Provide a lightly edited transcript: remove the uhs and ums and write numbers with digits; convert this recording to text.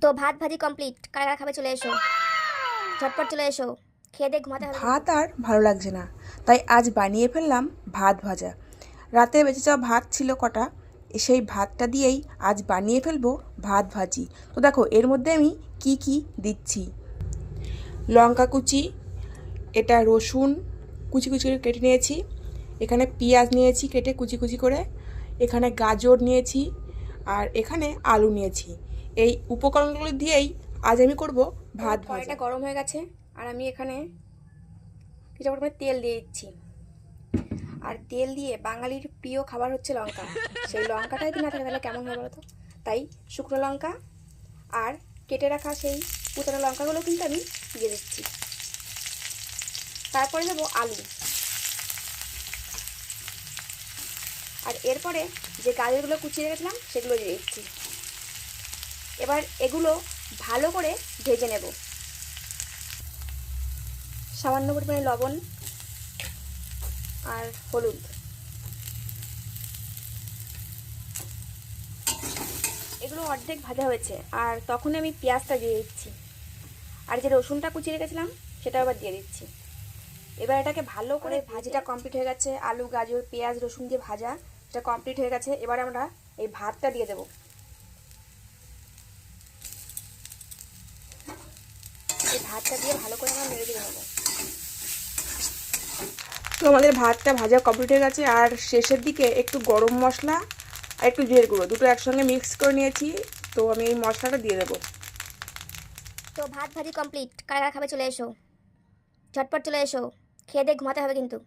তো ভাত ভাজি কমপ্লিট, কারা খাবে চলে এসো, ঝটপট চলে এসো, খেয়ে দিয়ে ঘুমাতে হবে। ভাত আর ভালো লাগছে না, তাই আজ বানিয়ে ফেললাম ভাত ভাজা। রাতে বেঁচে যাওয়া ভাত ছিল কটা, সেই ভাতটা দিয়েই আজ বানিয়ে ফেলবো ভাত ভাজি। তো দেখো এর মধ্যে আমি কি কি দিচ্ছি। লঙ্কা কুচি, এটা রসুন কুচি কুচি করে কেটে নিয়েছি, এখানে পেঁয়াজ নিয়েছি কেটে কুচি কুচি করে, এখানে গাজর নিয়েছি, আর এখানে আলু নিয়েছি। এই উপকরণগুলো দিয়েই আজ আমি করব ভাত ভাজা। কড়াইটা গরম হয়ে গেছে আর আমি এখানে কিছু পরিমাণে তেল দিয়ে দিচ্ছি। আর তেল দিয়ে বাঙালির প্রিয় খাবার হচ্ছে লঙ্কা, সেই লঙ্কাটাই যদি না থাকে তাহলে কেমন হবে বলো তো। তাই শুকনো লঙ্কা আর কেটে রাখা সেই কুচানো লঙ্কাগুলো কিন্তু আমি দিয়ে দিচ্ছি। তারপরে দেবো আলু, আর এরপরে যে গাজরগুলো কুচিয়ে রেখেছিলাম সেগুলো দিয়ে দিচ্ছি। এবার এগুলো ভালো করে ভেজে নেব। সামান্য পরিমাণে লবণ আর হলুদ, এগুলো অর্ধেক ভাজা হয়েছে আর তখন আমি পেঁয়াজটা দিয়ে দিচ্ছি, আর যে রসুনটা কুচিয়ে রেখেছিলাম সেটা আবার দিয়ে দিচ্ছি। এবার এটাকে ভালো করে ভাজিটা কমপ্লিট হয়ে গেছে, আলু গাজর পেঁয়াজ রসুন দিয়ে ভাজা এটা কমপ্লিট হয়ে গেছে। এবার আমরা এই ভাতটা দিয়ে দেবো। এই ভাতটা দিয়ে ভালো করে আমরা নেড়ে দিয়ে নেবো। তো আমাদের ভাতটা ভাজা কমপ্লিট হয়ে গেছে, আর শেষের দিকে একটু গরম মশলা আর একটু জিরের গুঁড়ো দুটো একসঙ্গে মিক্স করে নিয়েছি। তো আমি এই মশলাটা দিয়ে দেবো। তো ভাত ভাজি কমপ্লিট, কারা খাবে চলে এসো, ঝটপট চলে এসো, খেয়ে দিয়ে ঘুমাতে হবে কিন্তু।